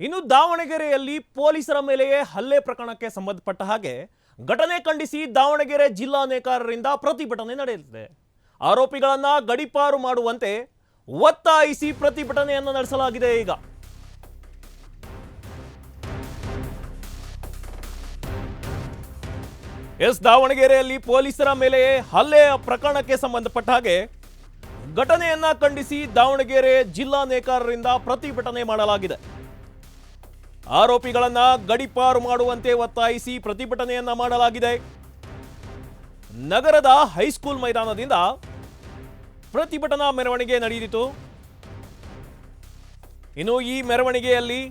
ಇನ್ನು ದಾವಣಗೆರೆಯಲ್ಲಿ ಪೊಲೀಸರ ಮೇಲೆಯೇ ಹಲ್ಲೆ ಪ್ರಕರಣಕ್ಕೆ ಸಂಬಂಧಪಟ್ಟ ಹಾಗೆ ಘಟನೆ ಖಂಡಿಸಿ ದಾವಣಗೆರೆ ಜಿಲ್ಲಾ ನೇಕಾರರಿಂದ ಪ್ರತಿಭಟನೆ ನಡೆಯುತ್ತಿದೆ. ಆರೋಪಿಗಳನ್ನ ಗಡೀಪಾರು ಮಾಡುವಂತೆ ಒತ್ತಾಯಿಸಿ ಪ್ರತಿಭಟನೆಯನ್ನು ನಡೆಸಲಾಗಿದೆ. ಈಗ ದಾವಣಗೆರೆಯಲ್ಲಿ ಪೊಲೀಸರ ಮೇಲೆಯೇ ಹಲ್ಲೆಯ ಪ್ರಕರಣಕ್ಕೆ ಸಂಬಂಧಪಟ್ಟ ಹಾಗೆ ಘಟನೆಯನ್ನ ಖಂಡಿಸಿ ದಾವಣಗೆರೆ ಜಿಲ್ಲಾ ನೇಕಾರರಿಂದ ಪ್ರತಿಭಟನೆ ಮಾಡಲಾಗಿದೆ. ಆರೋಪಿಗಳನ್ನ ಗಡೀಪಾರು ಮಾಡುವಂತೆ ಒತ್ತಾಯಿಸಿ ಪ್ರತಿಭಟನೆಯನ್ನ ಮಾಡಲಾಗಿದೆ. ನಗರದ ಹೈಸ್ಕೂಲ್ ಮೈದಾನದಿಂದ ಪ್ರತಿಭಟನಾ ಮೆರವಣಿಗೆ ನಡೆಯಿತು. ಇನ್ನು ಈ ಮೆರವಣಿಗೆಯಲ್ಲಿ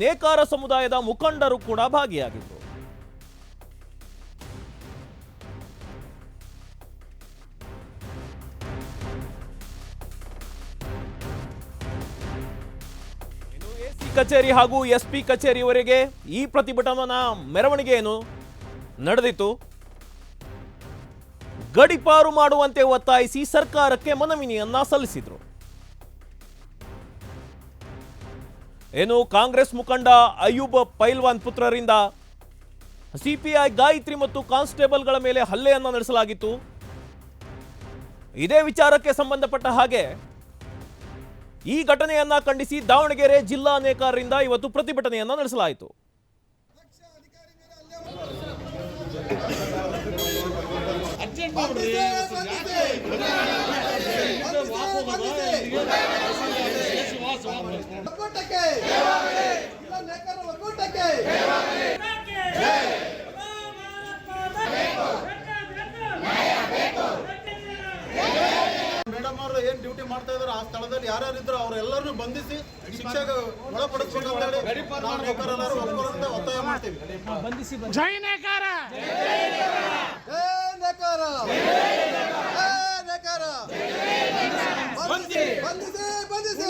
ನೇಕಾರ ಸಮುದಾಯದ ಮುಖಂಡರು ಕೂಡ ಭಾಗಿಯಾಗಿದ್ದರು. ಕಚೇರಿ ಹಾಗೂ ಎಸ್ಪಿ ಕಚೇರಿವರೆಗೆ ಈ ಪ್ರತಿಭಟನಾ ಮೆರವಣಿಗೆಯನ್ನು ನಡೆದಿತ್ತು. ಗಡೀಪಾರು ಮಾಡುವಂತೆ ಒತ್ತಾಯಿಸಿ ಸರ್ಕಾರಕ್ಕೆ ಮನವಿಯನ್ನ ಸಲ್ಲಿಸಿದ್ರು. ಕಾಂಗ್ರೆಸ್ ಮುಖಂಡ ಅಯೂಬ್ ಪೈಲ್ವಾನ್ ಪುತ್ರರಿಂದ ಸಿಪಿಐ ಗಾಯತ್ರಿ ಮತ್ತು ಕಾನ್ಸ್ಟೇಬಲ್ಗಳ ಮೇಲೆ ಹಲ್ಲೆಯನ್ನ ನಡೆಸಲಾಗಿತ್ತು. ಇದೇ ವಿಚಾರಕ್ಕೆ ಸಂಬಂಧಪಟ್ಟ ಹಾಗೆ ಈ ಘಟನೆಯನ್ನ ಖಂಡಿಸಿ ದಾವಣಗೆರೆ ಜಿಲ್ಲಾ ನೇಕಾರರಿಂದ ಇವತ್ತು ಪ್ರತಿಭಟನೆಯನ್ನ ನಡೆಸಲಾಯಿತು. ಮೇಡಮ್ ಅವರು ಏನ್ ಡ್ಯೂಟಿ ಮಾಡ್ತಾ ಇದಾರೆ ಆ ಸ್ಥಳದಲ್ಲಿ ಯಾರ್ಯಾರು ಇದ್ರು ಅವರೆಲ್ಲರನ್ನು ಬಂಧಿಸಿ ಶಿಕ್ಷೆಗೆ ಒಳಪಡಿಸಬೇಕು ಅಂತ ಹೇಳಿ ನಾವು ನೇಕಾರರು ಒಪ್ಪಂದ ಒತ್ತಾಯ ಮಾಡ್ತೀವಿ. ಜೈ ನೇಕಾರ, ನೇಕಾರ, ನೇಕಾರ, ಬಂಧಿಸಿ, ಬಂಧಿಸಿ.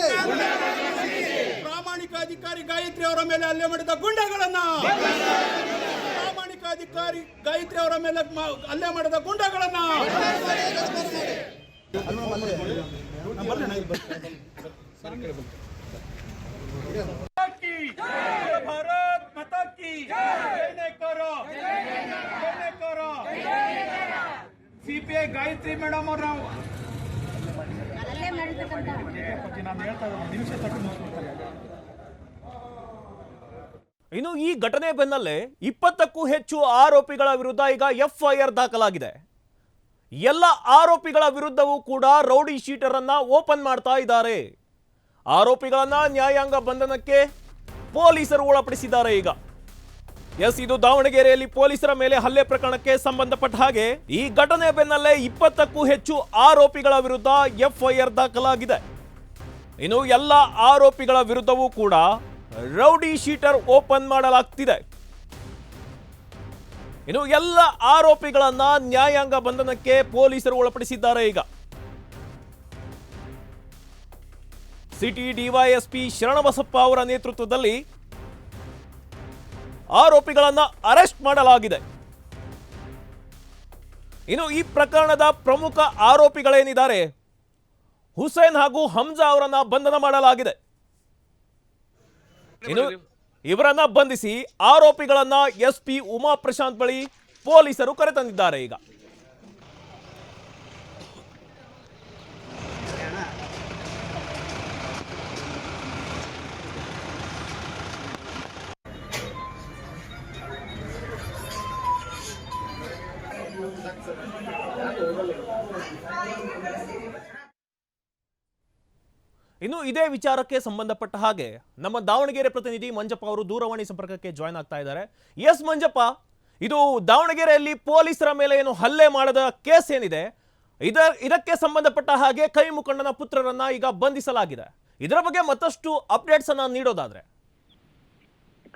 ಪ್ರಾಮಾಣಿಕ ಅಧಿಕಾರಿ ಗಾಯತ್ರಿ ಅವರ ಮೇಲೆ ಹಲ್ಲೆ ಮಾಡಿದ ಗುಂಡಗಳನ್ನ, ಪ್ರಾಮಾಣಿಕ ಅಧಿಕಾರಿ ಗಾಯತ್ರಿ ಅವರ ಮೇಲೆ ಹಲ್ಲೆ ಮಾಡಿದ ಗುಂಡಗಳನ್ನ ಭಾರತ್ ಮಾತಾ ಕಿ ಸಿಪಿಐ ಗಾಯತ್ರಿ ಮೇಡಮ್ ಅವ್ರು ನಾವು ಇನ್ನು ಈ ಘಟನೆ ಬೆನ್ನಲ್ಲೇ 20ಕ್ಕೂ ಹೆಚ್ಚು ಆರೋಪಿಗಳ ವಿರುದ್ಧ ಈಗ ಎಫ್ಐಆರ್ ದಾಖಲಾಗಿದೆ. ಎಲ್ಲ ಆರೋಪಿಗಳ ವಿರುದ್ಧವೂ ಕೂಡ ರೌಡಿ ಶೀಟರ್ ಅನ್ನ ಓಪನ್ ಮಾಡ್ತಾ ಇದ್ದಾರೆ. ಆರೋಪಿಗಳನ್ನ ನ್ಯಾಯಾಂಗ ಬಂಧನಕ್ಕೆ ಪೊಲೀಸರು ಒಳಪಡಿಸಿದ್ದಾರೆ. ಈಗ ಇದು ದಾವಣಗೆರೆಯಲ್ಲಿ ಪೊಲೀಸರ ಮೇಲೆ ಹಲ್ಲೆ ಪ್ರಕರಣಕ್ಕೆ ಸಂಬಂಧಪಟ್ಟ ಹಾಗೆ ಈ ಘಟನೆ ಬೆನ್ನಲ್ಲೇ 20ಕ್ಕೂ ಹೆಚ್ಚು ಆರೋಪಿಗಳ ವಿರುದ್ಧ ಎಫ್ಐಆರ್ ದಾಖಲಾಗಿದೆ. ಇನ್ನು ಎಲ್ಲ ಆರೋಪಿಗಳ ವಿರುದ್ಧವೂ ಕೂಡ ರೌಡಿ ಶೀಟರ್ ಓಪನ್ ಮಾಡಲಾಗ್ತಿದೆ. ಇನ್ನು ಎಲ್ಲ ಆರೋಪಿಗಳನ್ನ ನ್ಯಾಯಾಂಗ ಬಂಧನಕ್ಕೆ ಪೊಲೀಸರು ಒಳಪಡಿಸಿದ್ದಾರೆ. ಈಗ ಸಿಟಿ ಡಿವೈಎಸ್ಪಿ ಶರಣಬಸಪ್ಪ ಅವರ ನೇತೃತ್ವದಲ್ಲಿ ಆರೋಪಿಗಳನ್ನ ಅರೆಸ್ಟ್ ಮಾಡಲಾಗಿದೆ. ಇನ್ನು ಈ ಪ್ರಕರಣದ ಪ್ರಮುಖ ಆರೋಪಿಗಳೇನಿದ್ದಾರೆ ಹುಸೇನ್ ಹಾಗೂ ಹಮ್ಜಾ ಅವರನ್ನ ಬಂಧನ ಮಾಡಲಾಗಿದೆ. ಇನ್ನು ಇವರನ್ನ ಬಂಧಿಸಿ ಆರೋಪಿಗಳನ್ನ ಎಸ್ಪಿ ಉಮಾ ಪ್ರಶಾಂತ್ ಬಳಿ ಪೊಲೀಸರು ಕರೆತಂದಿದ್ದಾರೆ. ಈಗ ಇನ್ನು ಇದೇ ವಿಚಾರಕ್ಕೆ ಸಂಬಂಧಪಟ್ಟ ಹಾಗೆ ನಮ್ಮ ದಾವಣಗೆರೆ ಪ್ರತಿನಿಧಿ ಮಂಜಪ್ಪ ಅವರು ದೂರವಾಣಿ ಸಂಪರ್ಕಕ್ಕೆ ಜಾಯ್ನ್ ಆಗ್ತಾ ಇದ್ದಾರೆ. ಎಸ್ ಮಂಜಪ್ಪ, ಇದು ದಾವಣಗೆರೆಯಲ್ಲಿ ಪೊಲೀಸರ ಮೇಲೆ ಏನು ಹಲ್ಲೆ ಮಾಡದ ಕೇಸ್ ಏನಿದೆ, ಇದಕ್ಕೆ ಸಂಬಂಧಪಟ್ಟ ಹಾಗೆ ಕೈ ಮುಖಂಡನ ಪುತ್ರರನ್ನ ಈಗ ಬಂಧಿಸಲಾಗಿದೆ. ಇದರ ಬಗ್ಗೆ ಮತ್ತಷ್ಟು ಅಪ್ಡೇಟ್ಸ್ ಅನ್ನ ನೀಡೋದಾದ್ರೆ.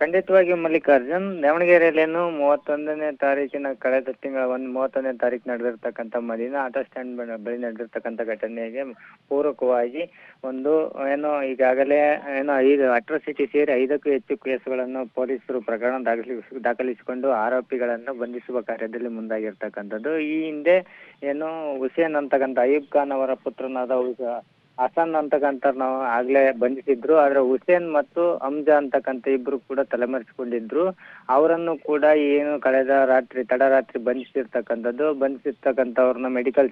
ಖಂಡಿತವಾಗಿ ಮಲ್ಲಿಕಾರ್ಜುನ್, ದಾವಣಗೆರೆಯಲ್ಲೇನು 31ನೇ ತಾರೀಕಿನ ಕಳೆದ ತಿಂಗಳ 31ನೇ ತಾರೀಕು ನಡೆದಿರ್ತಕ್ಕಂಥ ಮದಿನ ಆಟೋ ಸ್ಟ್ಯಾಂಡ್ ಬಳಿ ನಡೆದಿರ್ತಕ್ಕಂಥ ಘಟನೆಗೆ ಪೂರಕವಾಗಿ ಒಂದು ಈಗಾಗಲೇ 5 ಅಟ್ರಾಸಿಟಿ ಸೇರಿ 5ಕ್ಕೂ ಹೆಚ್ಚು ಕೇಸುಗಳನ್ನು ಪೊಲೀಸರು ಪ್ರಕರಣ ದಾಖಲಿಸಿಕೊಂಡು ಆರೋಪಿಗಳನ್ನು ಬಂಧಿಸುವ ಕಾರ್ಯದಲ್ಲಿ ಮುಂದಾಗಿರ್ತಕ್ಕಂಥದ್ದು. ಈ ಹಿಂದೆ ಹುಸೇನ್ ಅಂತಕ್ಕಂಥ ಅಯೂಬ್ ಖಾನ್ ಅವರ ಪುತ್ರನಾದ ಹಸನ್ ಅಂತಕ್ಕಂಥ ನಾವು ಆಗ್ಲೇ ಬಂಧಿಸಿದ್ರು. ಆದ್ರೆ ಹುಸೇನ್ ಮತ್ತು ಹಮ್ಜಾ ಅಂತಕ್ಕಂಥ ಇಬ್ರು ಕೂಡ ತಲೆಮರೆಸಿಕೊಂಡಿದ್ರು. ಅವರನ್ನು ಕೂಡ ಏನು ಕಳೆದ ರಾತ್ರಿ ತಡರಾತ್ರಿ ಬಂಧಿಸಿರ್ತಕ್ಕಂಥವ್ರನ್ನ ಮೆಡಿಕಲ್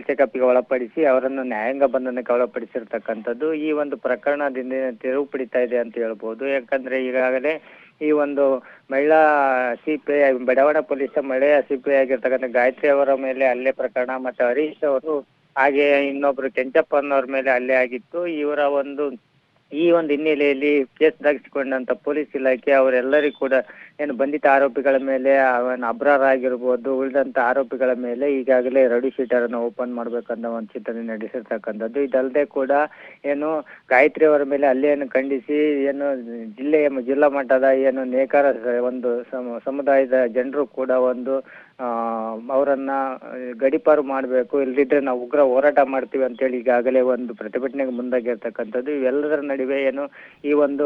ಚೆಕಪ್ಗೆ ಒಳಪಡಿಸಿ ಅವರನ್ನು ನ್ಯಾಯಾಂಗ ಬಂಧನಕ್ಕೆ ಒಳಪಡಿಸಿರ್ತಕ್ಕಂಥದ್ದು. ಈ ಒಂದು ಪ್ರಕರಣದಿಂದ ತಿರುವು ಪಡಿತಾ ಇದೆ ಅಂತ ಹೇಳ್ಬೋದು. ಯಾಕಂದ್ರೆ ಈಗಾಗಲೇ ಈ ಒಂದು ಮಹಿಳಾ ಸಿಪಿಐ ಬಡಾವಣೆ ಪೊಲೀಸ್ ಮಹಿಳೆಯ ಸಿಪಿಐ ಆಗಿರ್ತಕ್ಕಂಥ ಗಾಯತ್ರಿ ಅವರ ಮೇಲೆ ಹಲ್ಲೆ ಪ್ರಕರಣ ಮತ್ತೆ ಹರೀಶ್ ಅವರು ಹಾಗೆ ಇನ್ನೊಬ್ರು ಕೆಂಚಪ್ಪ ಅನ್ನೋರ ಮೇಲೆ ಹಲ್ಲೆ ಆಗಿತ್ತು. ಈ ಒಂದು ಹಿನ್ನೆಲೆಯಲ್ಲಿ ಕೇಸ್ ದಾಖಲಿಸಿಕೊಂಡಂತ ಪೊಲೀಸ್ ಇಲಾಖೆ ಅವರೆಲ್ಲರಿಗೂ ಕೂಡ ಏನು ಬಂಧಿತ ಆರೋಪಿಗಳ ಮೇಲೆ ಅಬ್ರಾರ್ ಆಗಿರ್ಬೋದು ಉಳಿದಂತ ಆರೋಪಿಗಳ ಮೇಲೆ ಈಗಾಗಲೇ ರೌಡಿ ಶೀಟರ್ ಅನ್ನು ಓಪನ್ ಮಾಡ್ಬೇಕನ್ನೋ ಒಂದು ಚಿಂತನೆ ನಡೆಸಿರ್ತಕ್ಕಂಥದ್ದು. ಇದಲ್ಲದೆ ಕೂಡ ಏನು ಗಾಯತ್ರಿ ಅವರ ಮೇಲೆ ಹಲ್ಲೆಯನ್ನು ಖಂಡಿಸಿ ಏನು ಜಿಲ್ಲಾ ಮಟ್ಟದ ಏನು ನೇಕಾರ ಒಂದು ಸಮುದಾಯದ ಜನರು ಕೂಡ ಒಂದು ಅವರನ್ನ ಗಡೀಪಾರು ಮಾಡಬೇಕು, ಇಲ್ಲದಿದ್ರೆ ನಾವು ಉಗ್ರ ಹೋರಾಟ ಮಾಡ್ತೀವಿ ಅಂತೇಳಿ ಈಗಾಗಲೇ ಒಂದು ಪ್ರತಿಭಟನೆಗೆ ಮುಂದಾಗಿರ್ತಕ್ಕಂಥದ್ದು. ಇವೆಲ್ಲದರ ನಡುವೆ ಏನು ಈ ಒಂದು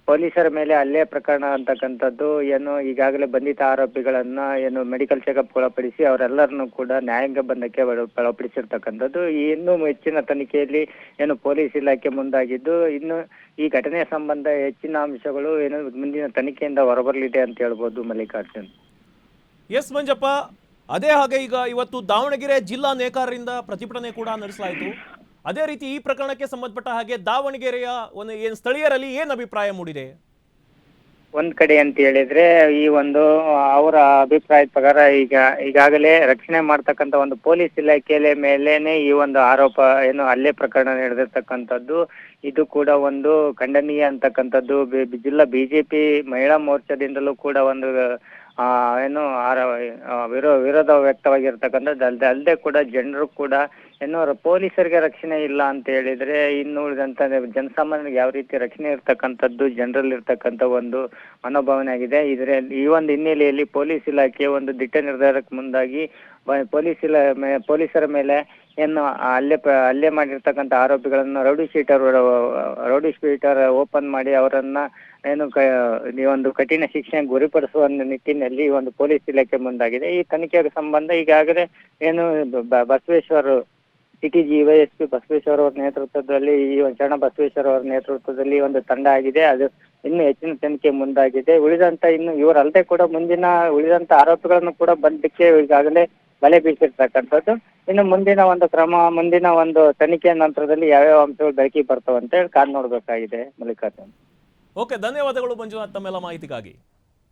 ಪೊಲೀಸರ ಮೇಲೆ ಹಲ್ಲೆ ಪ್ರಕರಣ ಅಂತಕ್ಕಂಥದ್ದು ಏನು ಈಗಾಗಲೇ ಬಂಧಿತ ಆರೋಪಿಗಳನ್ನ ಏನು ಮೆಡಿಕಲ್ ಚೆಕಪ್ ಒಳಪಡಿಸಿ ಅವರೆಲ್ಲರನ್ನು ಕೂಡ ನ್ಯಾಯಾಂಗ ಬಂಧನಕ್ಕೆ ಒಳಪಡಿಸಿರ್ತಕ್ಕಂಥದ್ದು. ಇನ್ನೂ ಹೆಚ್ಚಿನ ತನಿಖೆಯಲ್ಲಿ ಏನು ಪೊಲೀಸ್ ಇಲಾಖೆ ಮುಂದಾಗಿದ್ದು ಇನ್ನು ಈ ಘಟನೆಯ ಸಂಬಂಧ ಹೆಚ್ಚಿನ ಅಂಶಗಳು ಏನು ಮುಂದಿನ ತನಿಖೆಯಿಂದ ಹೊರಬರಲಿದೆ ಅಂತ ಹೇಳ್ಬೋದು ಮಲ್ಲಿಕಾರ್ಜುನ್. ಎಸ್ ಮಂಜಪ್ಪ, ಅದೇ ಹಾಗೆ ಈಗ ಇವತ್ತು ದಾವಣಗೆರೆ ಜಿಲ್ಲಾ ನೇಕಾರರಿಂದ ಪ್ರತಿಭಟನೆ ಕೂಡ ನಡೆಸಲಾಯಿತು. ಅದೇ ರೀತಿ ಈ ಪ್ರಕರಣಕ್ಕೆ ಸಂಬಂಧಪಟ್ಟ ಹಾಗೆ ದಾವಣಗೆರೆಯ ಏನು ಸ್ಥಳೀಯರಲ್ಲಿ ಏನು ಅಭಿಪ್ರಾಯ ಮೂಡಿದೆ? ಒಂದ್ ಕಡೆ ಅಂತ ಹೇಳಿದ್ರೆ ಈ ಒಂದು ಅವರ ಅಭಿಪ್ರಾಯದ ಪ್ರಕಾರ ಈಗಾಗಲೇ ರಕ್ಷಣೆ ಮಾಡ್ತಕ್ಕಂಥ ಒಂದು ಪೊಲೀಸ್ ಇಲಾಖೆಯ ಮೇಲೇನೆ ಈ ಒಂದು ಆರೋಪ ಏನು ಹಲ್ಲೆ ಪ್ರಕರಣ ನಡೆದಿರ್ತಕ್ಕಂಥದ್ದು. ಇದು ಕೂಡ ಒಂದು ಖಂಡನೀಯ ಅಂತಕ್ಕಂಥದ್ದು. ಜಿಲ್ಲಾ ಬಿಜೆಪಿ ಮಹಿಳಾ ಮೋರ್ಚಾದಿಂದಲೂ ಕೂಡ ಒಂದು ಏನು ವಿರೋಧ ವ್ಯಕ್ತವಾಗಿರ್ತಕ್ಕಂಥದ್ದು. ಅಲ್ಲದೆ ಕೂಡ ಜನರು ಕೂಡ ಏನು ಪೊಲೀಸರಿಗೆ ರಕ್ಷಣೆ ಇಲ್ಲ ಅಂತ ಹೇಳಿದ್ರೆ ಇನ್ನು ಉಳಿದಂತ ಜನಸಾಮಾನ್ಯರಿಗೆ ಯಾವ ರೀತಿ ರಕ್ಷಣೆ ಇರ್ತಕ್ಕಂಥದ್ದು ಜನರಲ್ಲಿ ಇರ್ತಕ್ಕಂಥ ಒಂದು ಮನೋಭಾವನೆ ಆಗಿದೆ. ಈ ಒಂದು ಹಿನ್ನೆಲೆಯಲ್ಲಿ ಪೊಲೀಸ್ ಇಲಾಖೆ ಒಂದು ದಿಟ್ಟ ನಿರ್ಧಾರಕ್ಕೆ ಮುಂದಾಗಿ ಪೊಲೀಸರ ಮೇಲೆ ಏನು ಹಲ್ಲೆ ಮಾಡಿರ್ತಕ್ಕಂಥ ಆರೋಪಿಗಳನ್ನು ರೌಡಿ ಶೀಟರ್ ಓಪನ್ ಮಾಡಿ ಅವರನ್ನ ಏನು ಒಂದು ಕಠಿಣ ಶಿಕ್ಷೆಗೆ ಗುರಿಪಡಿಸುವ ನಿಟ್ಟಿನಲ್ಲಿ ಒಂದು ಪೊಲೀಸ್ ಇಲಾಖೆ ಮುಂದಾಗಿದೆ. ಈ ತನಿಖೆಗೆ ಸಂಬಂಧ ಈಗಾಗಲೇ ಏನು ಬಸವೇಶ್ವರ್ ಸಿಟಿಜಿ ವೈಎಸ್ಪಿ ಬಸವೇಶ್ವರ್ ಅವರ ನೇತೃತ್ವದಲ್ಲಿ ಶರಣ ಬಸವೇಶ್ವರ್ ಅವರ ನೇತೃತ್ವದಲ್ಲಿ ಒಂದು ತಂಡ ಆಗಿದೆ. ಅದು ಇನ್ನು ಹೆಚ್ಚಿನ ತನಿಖೆ ಮುಂದಾಗಿದೆ. ಇನ್ನು ಇವರಲ್ಲದೆ ಕೂಡ ಉಳಿದಂತ ಆರೋಪಿಗಳನ್ನು ಕೂಡ ಬಂಧಕ್ಕೆ ಈಗಾಗಲೇ ಬಲೆ ಬೀಸಿರ್ತಕ್ಕಂಥದ್ದು. ಇನ್ನು ಮುಂದಿನ ಒಂದು ತನಿಖೆಯ ನಂತರದಲ್ಲಿ ಯಾವ್ಯಾವ ಅಂಶಗಳು ಬೆಳಕಿಗೆ ಬರ್ತಾವಂತ ಹೇಳಿ ಕಾದು ನೋಡ್ಬೇಕಾಗಿದೆ ಮಲ್ಲಿಕಾರ್ಜುನ್. ಓಕೆ, ಧನ್ಯವಾದಗಳು ಮಂಜುನಾಥ್ ತಮ್ಮೆಲ್ಲ ಮಾಹಿತಿಗಾಗಿ.